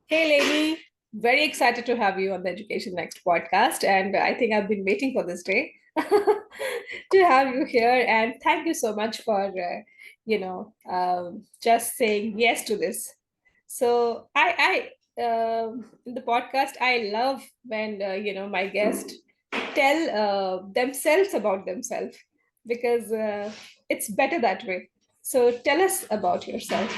Hey, Lainie. Very excited to have you on the Education Next podcast. And I think I've been waiting for this day to have you here. And thank you so much for, just saying yes to this. So in the podcast, I love when, my guests tell themselves about themselves because it's better that way. So tell us about yourself.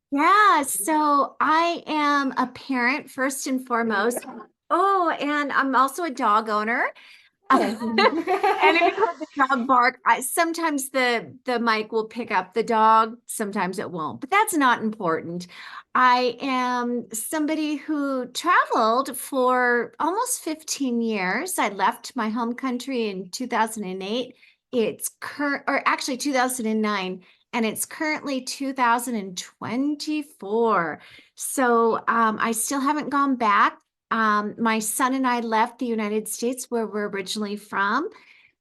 Yeah, so I am a parent first and foremost. Oh, and I'm also a dog owner. And if you heard the dog bark, sometimes the mic will pick up the dog, sometimes it won't, but that's not important. I am somebody who traveled for almost 15 years. I left my home country in 2008. It's current, or actually 2009, and it's currently 2024. So I still haven't gone back. My son and I left the United States, where we're originally from,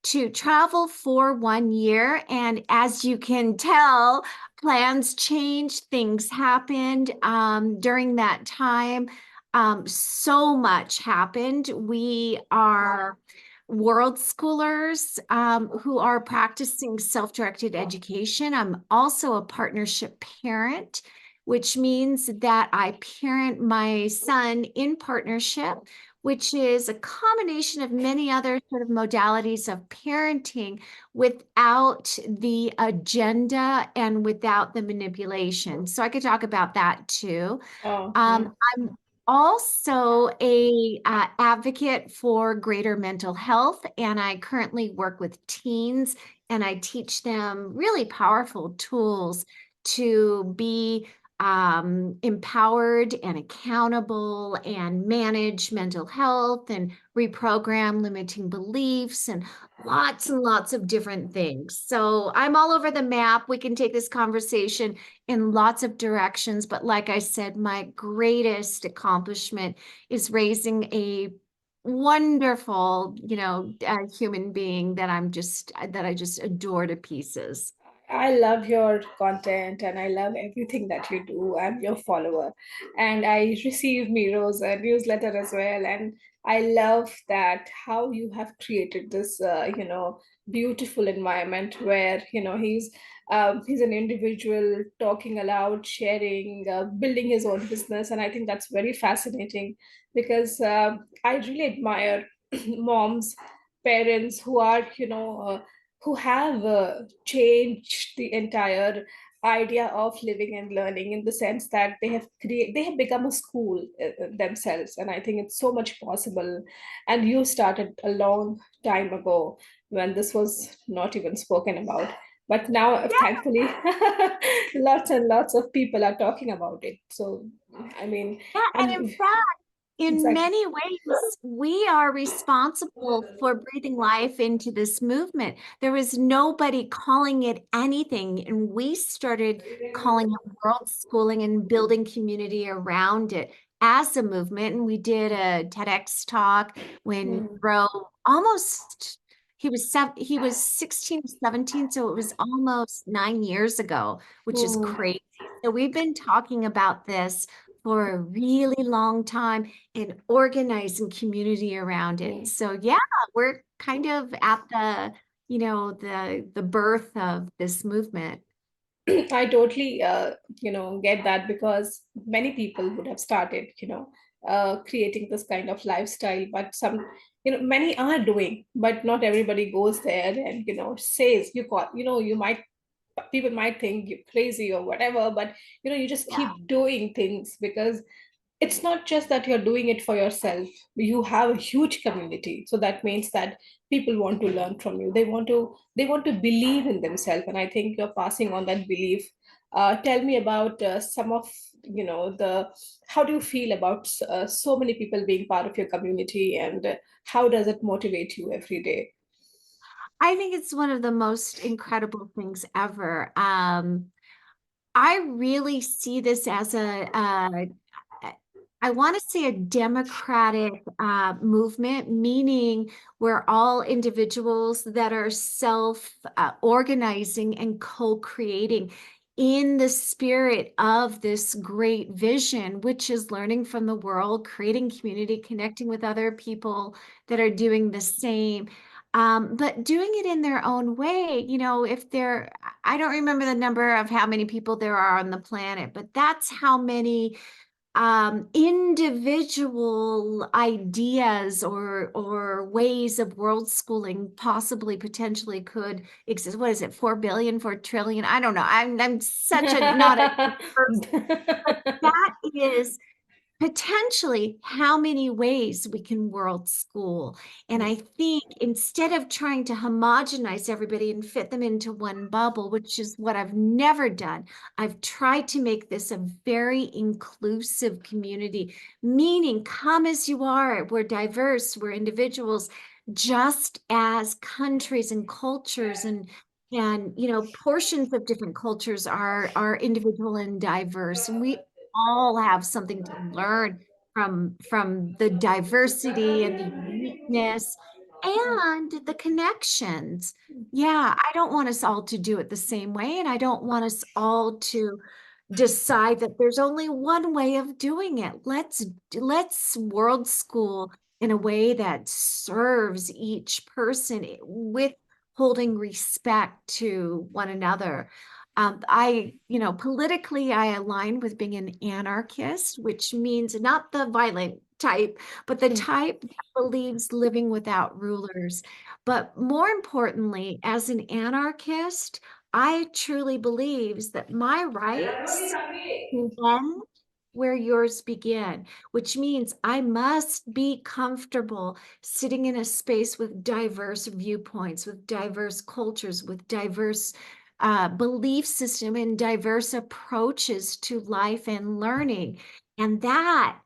to travel for 1 year. And as you can tell, plans changed, things happened during that time. So much happened. We are world schoolers who are practicing self-directed education. I'm also a partnership parent, which means that I parent my son in partnership, which is a combination of many other sort of modalities of parenting without the agenda and without the manipulation. So I could talk about that too. Oh, yeah. I'm also a advocate for greater mental health, and I currently work with teens, and I teach them really powerful tools to be empowered and accountable and manage mental health and reprogram limiting beliefs and lots of different things. So I'm all over the map. We can take this conversation in lots of directions, but like I said, my greatest accomplishment is raising a wonderful, human being that I just adore to pieces. I love your content and I love everything that you do. I'm your follower. And I receive Miro's newsletter as well. And I love that how you have created this, beautiful environment where, he's an individual talking aloud, sharing, building his own business. And I think that's very fascinating because I really admire moms, parents who are, who have changed the entire idea of living and learning in the sense that they have become a school themselves, and I think it's so much possible. And you started a long time ago when this was not even spoken about, but now thankfully lots and lots of people are talking about it. So I mean, Yeah, and in and fact, in exactly. many ways, we are responsible for breathing life into this movement. There was nobody calling it anything, and we started calling it world schooling and building community around it as a movement. And we did a TEDx talk when Hmm. Bro he was 16 or 17, so it was almost 9 years ago, which is Hmm. crazy. So we've been talking about this for a really long time and organizing community around it. So yeah, we're kind of at the birth of this movement. I totally, get that because many people would have started, creating this kind of lifestyle, but many are doing, but not everybody goes there and, says you might, people might think you're crazy or whatever, but, you just keep Yeah. doing things because it's not just that you're doing it for yourself. You have a huge community, so that means that people want to learn from you. They want to believe in themselves, and I think you're passing on that belief. Tell me about some of, the how do you feel about so many people being part of your community, and how does it motivate you every day? I think it's one of the most incredible things ever. I really see this as I want to say a democratic movement, meaning we're all individuals that are self organizing and co creating. in the spirit of this great vision, which is learning from the world, creating community, connecting with other people that are doing the same, but doing it in their own way. You know, if they're, I don't remember the number of how many people there are on the planet, but that's how many individual ideas or ways of world schooling possibly potentially could exist. What is it, 4 billion, 4 trillion? I don't know. I'm such a not a person, but that is potentially how many ways we can world school. And I think instead of trying to homogenize everybody and fit them into one bubble, which is what I've never done, I've tried to make this a very inclusive community, meaning come as you are. We're diverse, we're individuals, just as countries and cultures and you know, portions of different cultures are individual and diverse, and we all have something to learn from the diversity and the uniqueness and the connections. Yeah, I don't want us all to do it the same way, and I don't want us all to decide that there's only one way of doing it. Let's world school in a way that serves each person with holding respect to one another. You know, politically, I align with being an anarchist, which means not the violent type, but the type that believes living without rulers. But more importantly, as an anarchist, I truly believes that my rights end where yours begin, which means I must be comfortable sitting in a space with diverse viewpoints, with diverse cultures, with diverse belief system and diverse approaches to life and learning. And that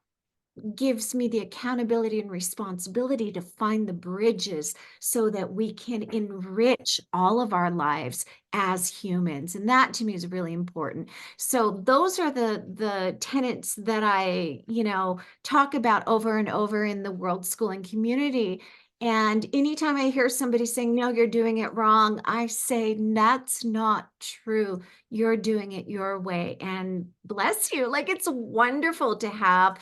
gives me the accountability and responsibility to find the bridges so that we can enrich all of our lives as humans. And that to me is really important. So those are the tenets that I, you know, talk about over and over in the world schooling community. And anytime I hear somebody saying, no, you're doing it wrong, I say, that's not true. You're doing it your way. And bless you. Like, it's wonderful to have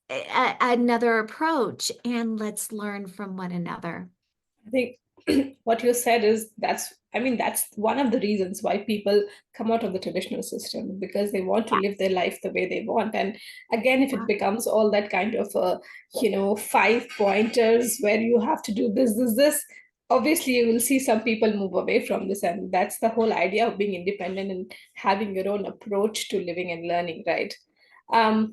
another approach, and let's learn from one another. I think what you said is I mean, that's one of the reasons why people come out of the traditional system, because they want to live their life the way they want. And again, if it becomes all that kind of, five pointers where you have to do this, obviously you will see some people move away from this. And that's the whole idea of being independent and having your own approach to living and learning, right? Um,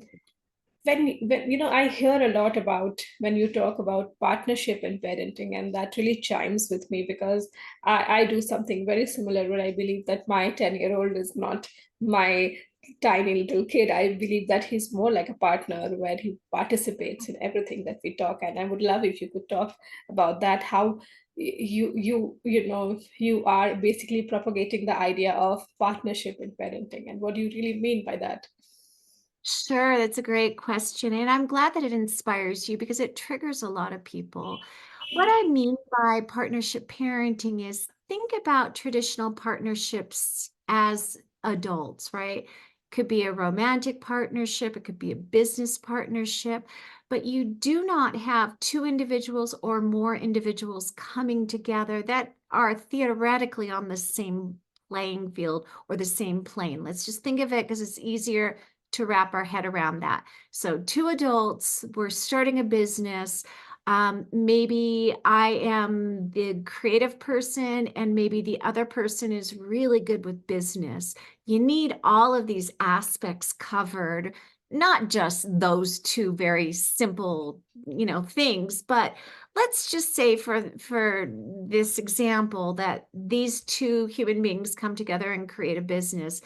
when I hear a lot about when you talk about partnership and parenting, and that really chimes with me because I do something very similar where I believe that my 10-year-old is not my tiny little kid. I believe that he's more like a partner where he participates in everything that we talk. And I would love if you could talk about that, how you are basically propagating the idea of partnership in parenting, and what do you really mean by that? Sure, that's a great question. And I'm glad that it inspires you because it triggers a lot of people. What I mean by partnership parenting is think about traditional partnerships as adults, right? Could be a romantic partnership, it could be a business partnership, but you do not have two individuals or more individuals coming together that are theoretically on the same playing field or the same plane. Let's just think of it because it's easier to wrap our head around that. So two adults, we're starting a business. Maybe I am the creative person and maybe the other person is really good with business. You need all of these aspects covered, not just those two very simple, you know, things, but let's just say for this example that these two human beings come together and create a business.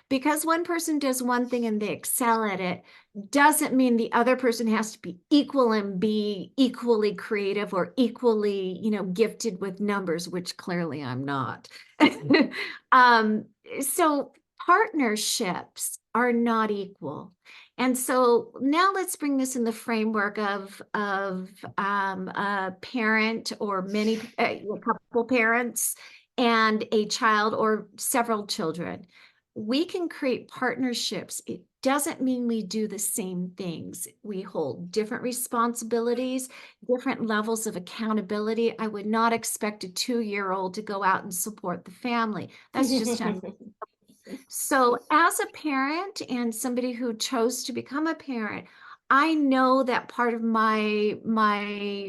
Because one person does one thing and they excel at it, doesn't mean the other person has to be equal and be equally creative or equally, you know, gifted with numbers, which clearly I'm not. um, so partnerships are not equal. And so now let's bring this in the framework of a parent or a couple parents and a child or several children. we can create partnerships. It doesn't mean we do the same things. We hold different responsibilities, different levels of accountability. I would not expect a 2-year-old to go out and support the family. That's just so as a parent and somebody who chose to become a parent, I know that part of my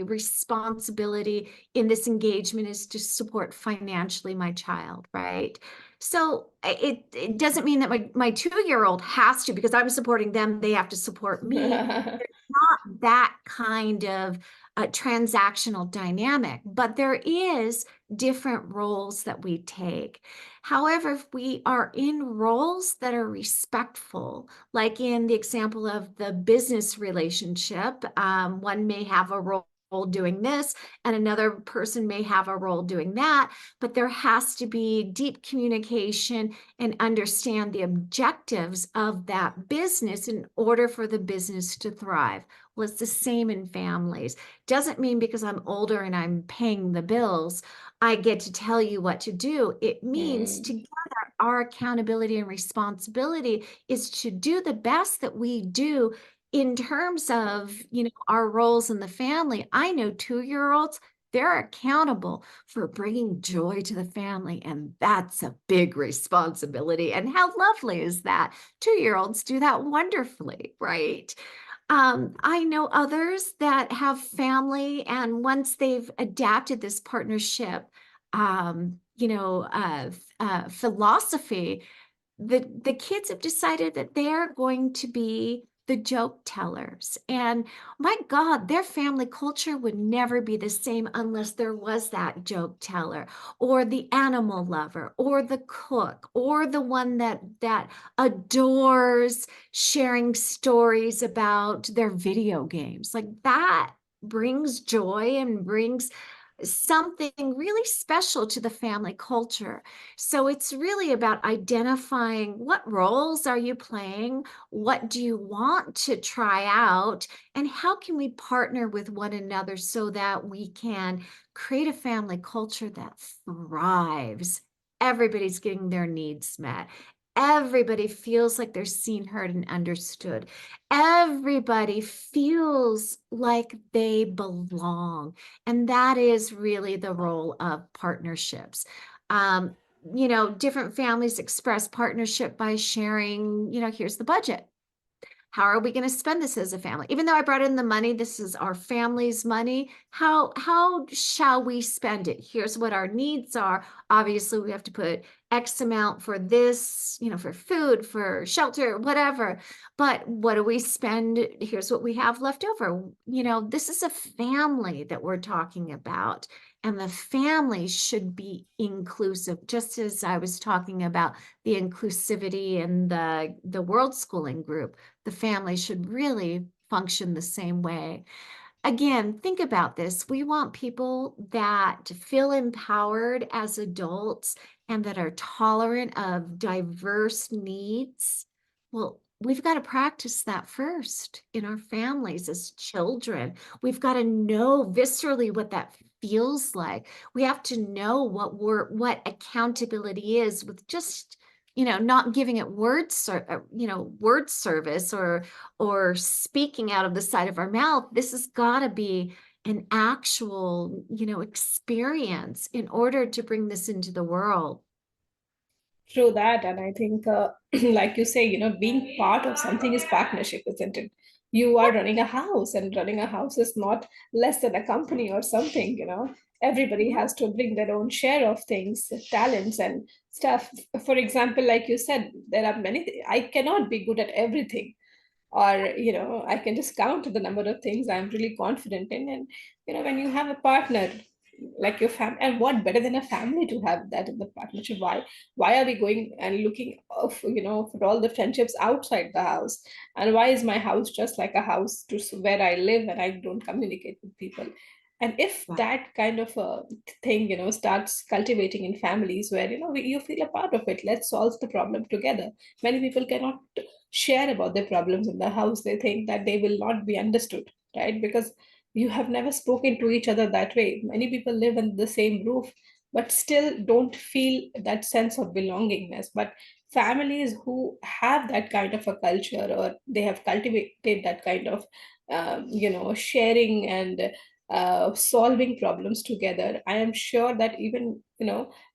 responsibility in this engagement is to support financially my child, right? So it doesn't mean that my 2-year-old has to, because I'm supporting them, they have to support me. Not that kind of transactional dynamic, but there is different roles that we take. However, if we are in roles that are respectful, like in the example of the business relationship, one may have a role doing this and another person may have a role doing that, but there has to be deep communication and understand the objectives of that business in order for the business to thrive. Well, it's the same in families. Doesn't mean because I'm older and I'm paying the bills, I get to tell you what to do. It means Hmm. together, our accountability and responsibility is to do the best that we do in terms of, our roles in the family. I know 2-year-olds, they're accountable for bringing joy to the family, and that's a big responsibility. And how lovely is that? 2-year-olds do that wonderfully, right? I know others that have family, and once they've adapted this partnership, philosophy, the kids have decided that they're going to be the joke tellers. And my God, their family culture would never be the same unless there was that joke teller, or the animal lover, or the cook, or the one that adores sharing stories about their video games. Like that brings joy and brings something really special to the family culture. So it's really about identifying what roles are you playing, what do you want to try out, and how can we partner with one another so that we can create a family culture that thrives. Everybody's getting their needs met. Everybody feels like they're seen, heard, and understood. Everybody feels like they belong. And that is really the role of partnerships. Um, Different families express partnership by sharing, here's the budget. How are we going to spend this as a family? Even though I brought in the money, this is our family's money. How shall we spend it? Here's what our needs are. Obviously, we have to put X amount for this, for food, for shelter, whatever. But what do we spend? Here's what we have left over. This is a family that we're talking about. And the family should be inclusive, just as I was talking about the inclusivity in the world schooling group. The family should really function the same way. Again, think about this. We want people that feel empowered as adults and that are tolerant of diverse needs. Well, we've got to practice that first in our families as children. We've got to know viscerally what that feels like. We have to know what accountability is, with just not giving it word service, or speaking out of the side of our mouth. This has got to be an actual, experience in order to bring this into the world. True that. And I think, like you say, being part of something is partnership, isn't it? You are running a house, and running a house is not less than a company or something. Everybody Yep. has to bring their own share of things, talents, and stuff. For example, like you said, there are many, I cannot be good at everything, or I can just count the number of things I'm really confident in. And when you have a partner like your family, and what better than a family to have that in the partnership? Why are we going and looking of for all the friendships outside the house? And why is my house just like a house to where I live and I don't communicate with people? And if Right. that kind of a thing starts cultivating in families where you feel a part of it, let's solve the problem together. Many people cannot share about their problems in the house. They think that they will not be understood, right? Because you have never spoken to each other that way. Many people live in the same roof but still don't feel that sense of belongingness. But families who have that kind of a culture, or they have cultivated that kind of sharing and solving problems together, I am sure that even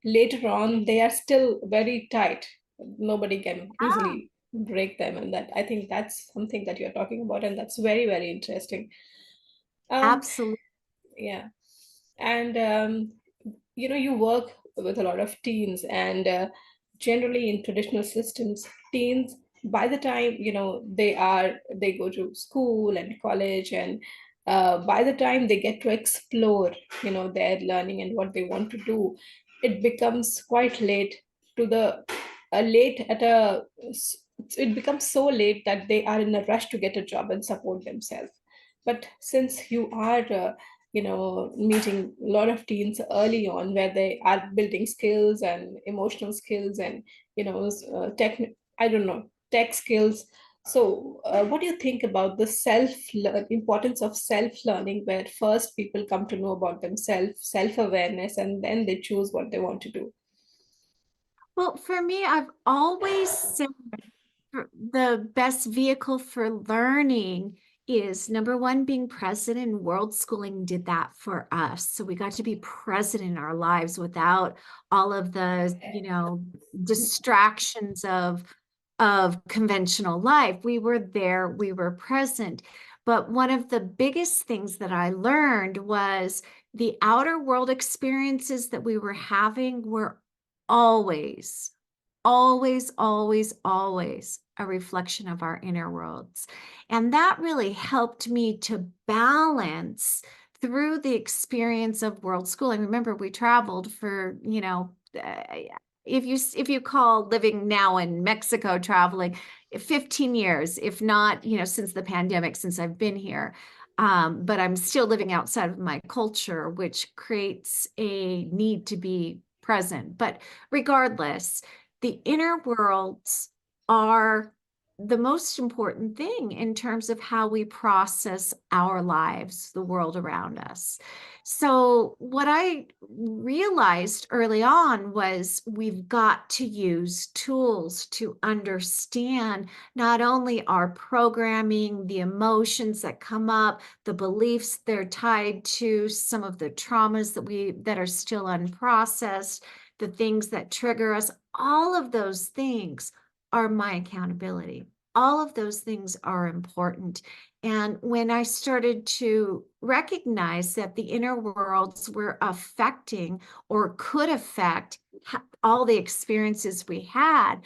later on they are still very tight. Nobody can Ah, easily break them, and that, I think that's something that you're talking about, and that's very, very interesting. um absolutely. yeah. And you work with a lot of teens, and generally in traditional systems, teens, by the time they go to school and college, and by the time they get to explore their learning and what they want to do, it becomes quite late, to the late at a it becomes so late that they are in a rush to get a job and support themselves. But since you are meeting a lot of teens early on, where they are building skills and emotional skills, and tech, I don't know, tech skills. So what do you think about the importance of self learning, where first people come to know about themselves, self awareness, and then they choose what they want to do? Well, for me, I've always said the best vehicle for learning is number one, being present, and world schooling did that for us. So we got to be present in our lives without all of the, distractions of conventional life. We were there, we were present. But one of the biggest things that I learned was the outer world experiences that we were having were always, always a reflection of our inner worlds. And that really helped me to balance through the experience of world schooling. Remember, we traveled for, if you call living now in Mexico traveling, 15 years, if not, since the pandemic, since I've been here. But I'm still living outside of my culture, which creates a need to be present. But regardless, the inner worlds are the most important thing in terms of how we process our lives, the world around us. So, what I realized early on was we've got to use tools to understand not only our programming, the emotions that come up, the beliefs they're tied to, some of the traumas that are still unprocessed, the things that trigger us, all of those things are my accountability. All of those things are important. And when I started to recognize that the inner worlds were affecting or could affect all the experiences we had,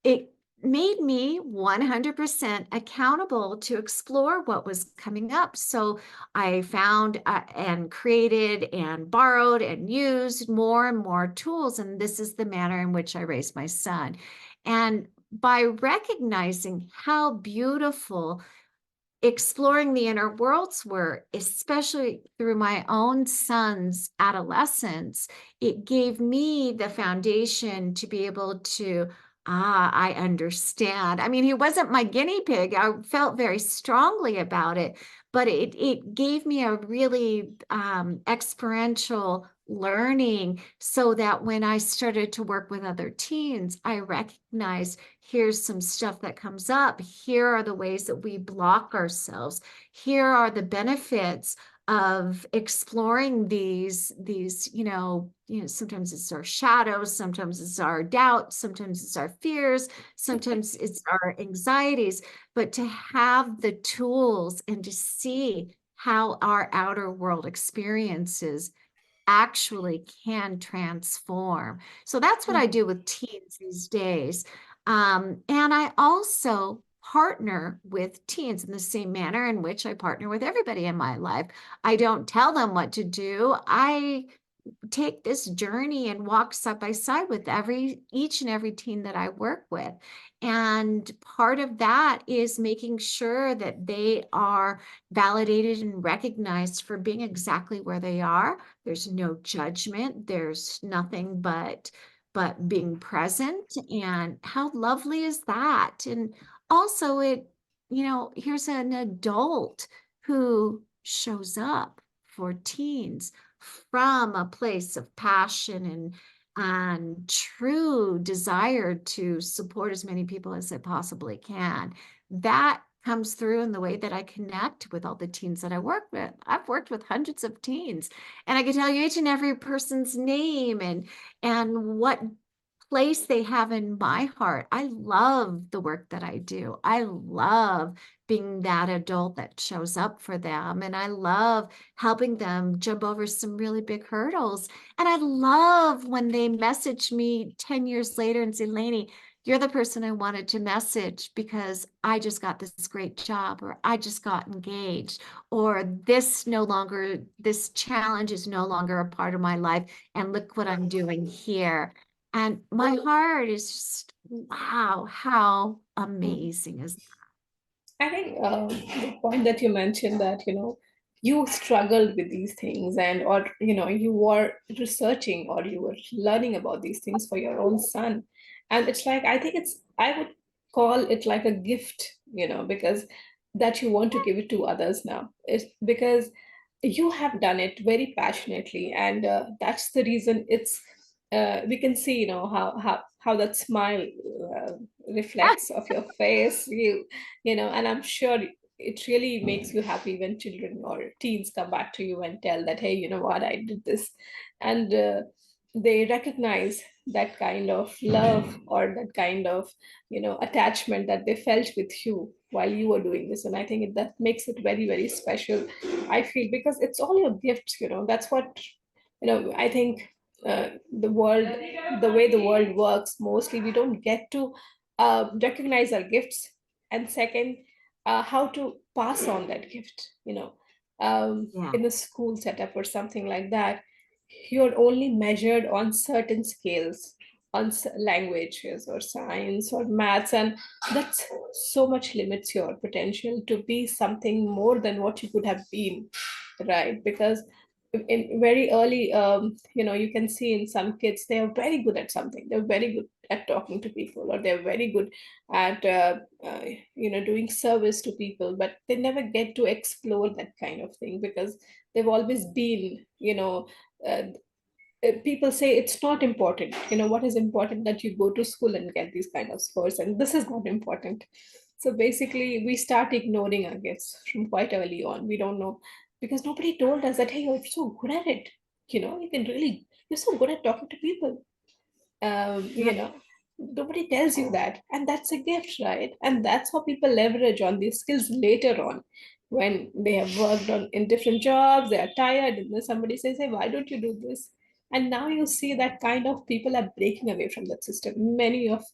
it made me 100% accountable to explore what was coming up. So I found and created and borrowed and used more and more tools. And this is the manner in which I raised my son. And by recognizing how beautiful exploring the inner worlds were, especially through my own son's adolescence, it gave me the foundation to be able to, I understand. I mean, he wasn't my guinea pig. I felt very strongly about it, but it gave me a really experiential learning so that when I started to work with other teens, I recognized here's some stuff that comes up. Here are the ways that we block ourselves. Here are the benefits of exploring these, sometimes it's our shadows, sometimes it's our doubts, sometimes it's our fears, sometimes it's our anxieties, but to have the tools and to see how our outer world experiences actually can transform. So that's what I do with teens these days. And I also partner with teens in the same manner in which I partner with everybody in my life. I don't tell them what to do. I take this journey and walk side by side with each and every teen that I work with. And part of that is making sure that they are validated and recognized for being exactly where they are. There's no judgment. There's nothing but being present. And how lovely is that? And also here's an adult who shows up for teens from a place of passion and true desire to support as many people as I possibly can. That comes through in the way that I connect with all the teens that I work with. I've worked with hundreds of teens, and I can tell you each and every person's name and what place they have in my heart. I love the work that I do. I love being that adult that shows up for them. And I love helping them jump over some really big hurdles. And I love when they message me 10 years later and say, Lainie, you're the person I wanted to message because I just got this great job, or I just got engaged, or this challenge is no longer a part of my life. And look what I'm doing here. And my heart is just, wow, how amazing is I think the point that you mentioned that you struggled with these things, and or you were researching or you were learning about these things for your own son, and it's like I would call it like a gift, because that you want to give it to others now. It's because you have done it very passionately, and that's the reason we can see how that smile uh, that? reflects of your face. And I'm sure it really makes you happy when children or teens come back to you and tell that, hey, you know what, I did this. And they recognize that kind of love or that kind of attachment that they felt with you while you were doing this. And I think that makes it very, very special, I feel, because it's all your gifts. That's what I think. The world, the way the world works, mostly we don't get to recognize our gifts, and second, how to pass on that gift. Yeah. In a school setup or something like that, you're only measured on certain scales, on languages or science or maths, and that's so much limits your potential to be something more than what you could have been, right? Because in very early, you can see in some kids they are very good at something. They're very good at talking to people, or they're very good at doing service to people, but they never get to explore that kind of thing because they've always been, uh, people say it's not important. What is important, that you go to school and get these kind of scores, and this is not important. So basically we start ignoring our gifts from quite early on. We don't know, because nobody told us that, hey, you're so good at it. You're so good at talking to people. um, Yeah. you know Nobody tells you that, and that's a gift, right? And that's how people leverage on these skills later on, when they have worked on in different jobs, they are tired, and then somebody says, hey, why don't you do this? And now you see that kind of people are breaking away from that system. Many of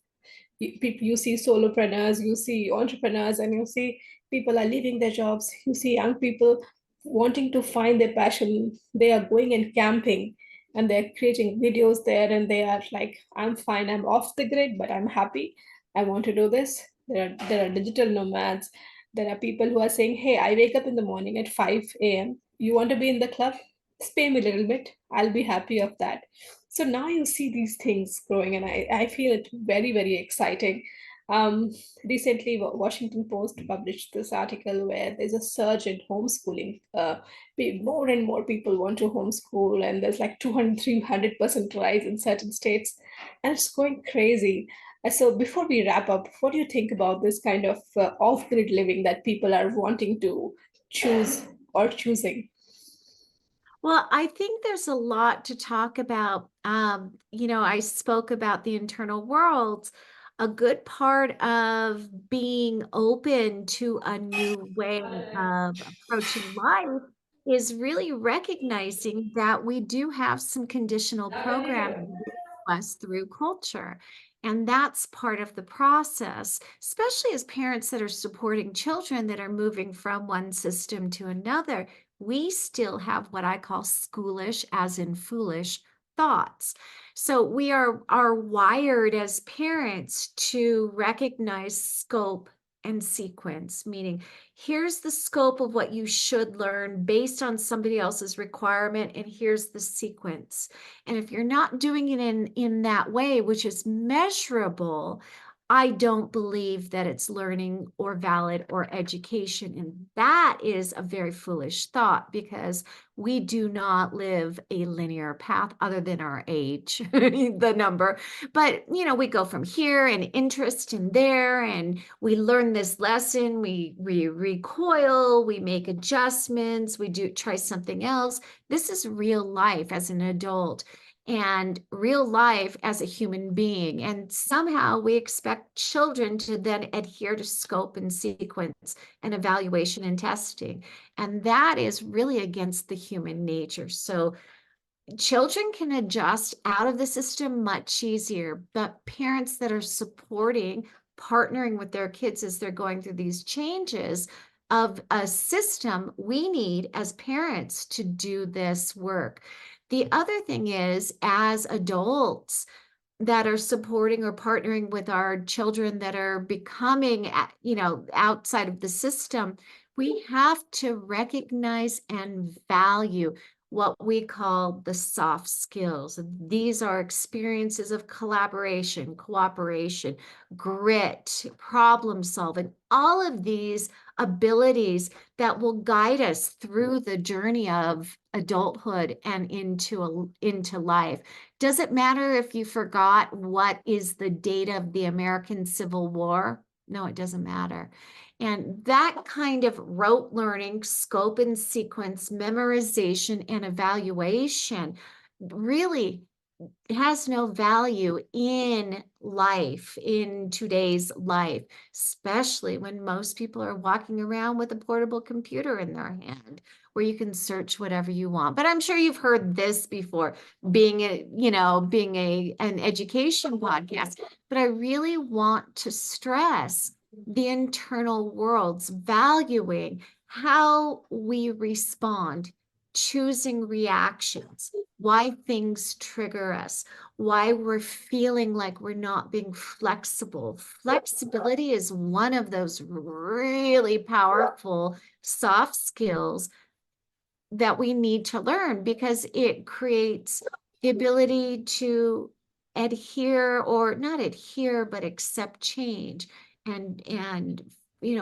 people, you see solopreneurs, you see entrepreneurs, and you see people are leaving their jobs. You see young people wanting to find their passion. They are going and camping, and they're creating videos there, and they are like, I'm fine, I'm off the grid, but I'm happy, I want to do this. There are digital nomads. There are people who are saying, hey, I wake up in the morning at 5 a.m. You want to be in the club? Just pay me a little bit, I'll be happy of that. So now you see these things growing, and I feel it very, very exciting. um, Recently, Washington Post published this article where there's a surge in homeschooling. More and more people want to homeschool, and there's like 200, 300% rise in certain states, and it's going crazy. So before we wrap up, what do you think about this kind of off-grid living that people are wanting to choose or choosing? Well, I think there's a lot to talk about. I spoke about the internal worlds. A good part of being open to a new way of approaching life is really recognizing that we do have some conditional programming to us through culture. And that's part of the process, especially as parents that are supporting children that are moving from one system to another. We still have what I call schoolish, as in foolish, thoughts. So we are wired as parents to recognize scope and sequence, meaning here's the scope of what you should learn based on somebody else's requirement, and here's the sequence. And if you're not doing it in that way, which is measurable, I don't believe that it's learning or valid or education. And that is a very foolish thought because we do not live a linear path other than our age, the number. But, we go from here and interest in there, and we learn this lesson, we recoil, we make adjustments, we do try something else. This is real life as an adult and real life as a human being. And somehow we expect children to then adhere to scope and sequence and evaluation and testing. And that is really against the human nature. So children can adjust out of the system much easier, but parents that are supporting, partnering with their kids as they're going through these changes of a system, we need as parents to do this work. The other thing is, as adults that are supporting or partnering with our children that are becoming, outside of the system, we have to recognize and value what we call the soft skills. These are experiences of collaboration, cooperation, grit, problem solving, all of these abilities that will guide us through the journey of adulthood and into life. Does it matter if you forgot what is the date of the American Civil War? No, it doesn't matter. And that kind of rote learning, scope and sequence, memorization, and evaluation really has no value in life, in today's life, especially when most people are walking around with a portable computer in their hand where you can search whatever you want. But I'm sure you've heard this before, being an education podcast. But I really want to stress the internal worlds, valuing how we respond, choosing reactions, why things trigger us, why we're feeling like we're not being flexible. Flexibility is one of those really powerful soft skills that we need to learn because it creates the ability to adhere or not adhere, but accept change and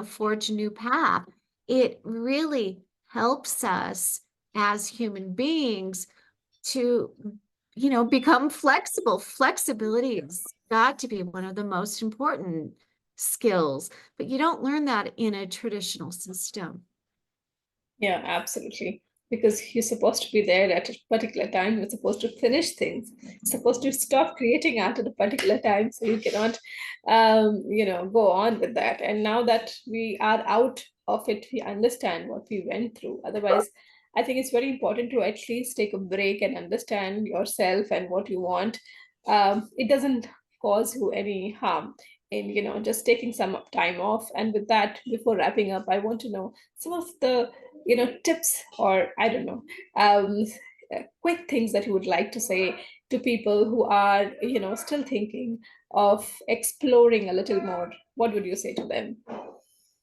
forge a new path. It really helps us as human beings to become flexible. Flexibility has got to be one of the most important skills, but you don't learn that in a traditional system. Yeah, absolutely. Because you're supposed to be there at a particular time. You're supposed to finish things. You're supposed to stop creating art at a particular time. So you cannot, go on with that. And now that we are out of it, we understand what we went through. Otherwise, I think it's very important to at least take a break and understand yourself and what you want. It doesn't cause you any harm in, just taking some time off. And with that, before wrapping up, I want to know some of the tips or I don't know, um, quick things that you would like to say to people who are still thinking of exploring a little more. What would you say to them?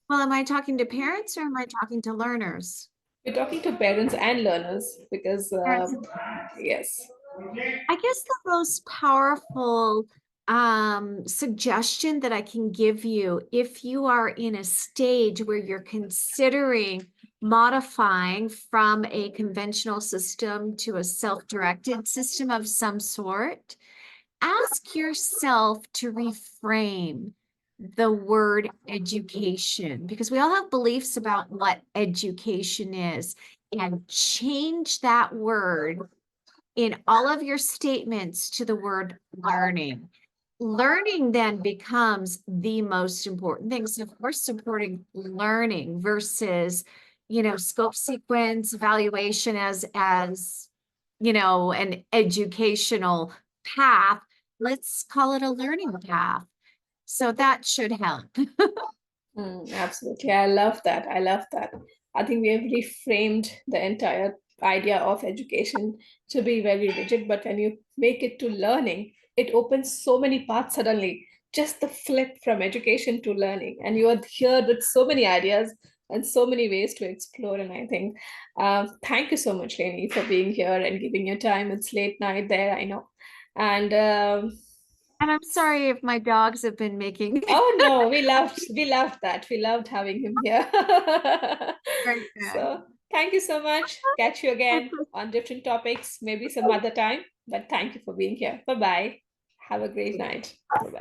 Well, am I talking to parents or am I talking to learners? We're talking to parents and learners because Parents. yes. I guess the most powerful suggestion that I can give you if you are in a stage where you're considering modifying from a conventional system to a self-directed system of some sort, ask yourself to reframe the word education because we all have beliefs about what education is and change that word in all of your statements to the word learning. Learning then becomes the most important thing. So if we're supporting learning versus, scope sequence evaluation as an educational path, let's call it a learning path. So that should help. Absolutely. I love that. I love that. I think we have reframed the entire idea of education to be very rigid, but when you make it to learning, it opens so many paths suddenly. Just the flip from education to learning. And you are here with so many ideas and so many ways to explore. And I think, thank you so much, Lainie, for being here and giving your time. It's late night there, I know. And And I'm sorry if my dogs have been making Oh no, we loved that. We loved having him here. very good. So thank you so much. Catch you again on different topics, maybe some other time. But thank you for being here. Bye bye. Have a great night. Bye bye.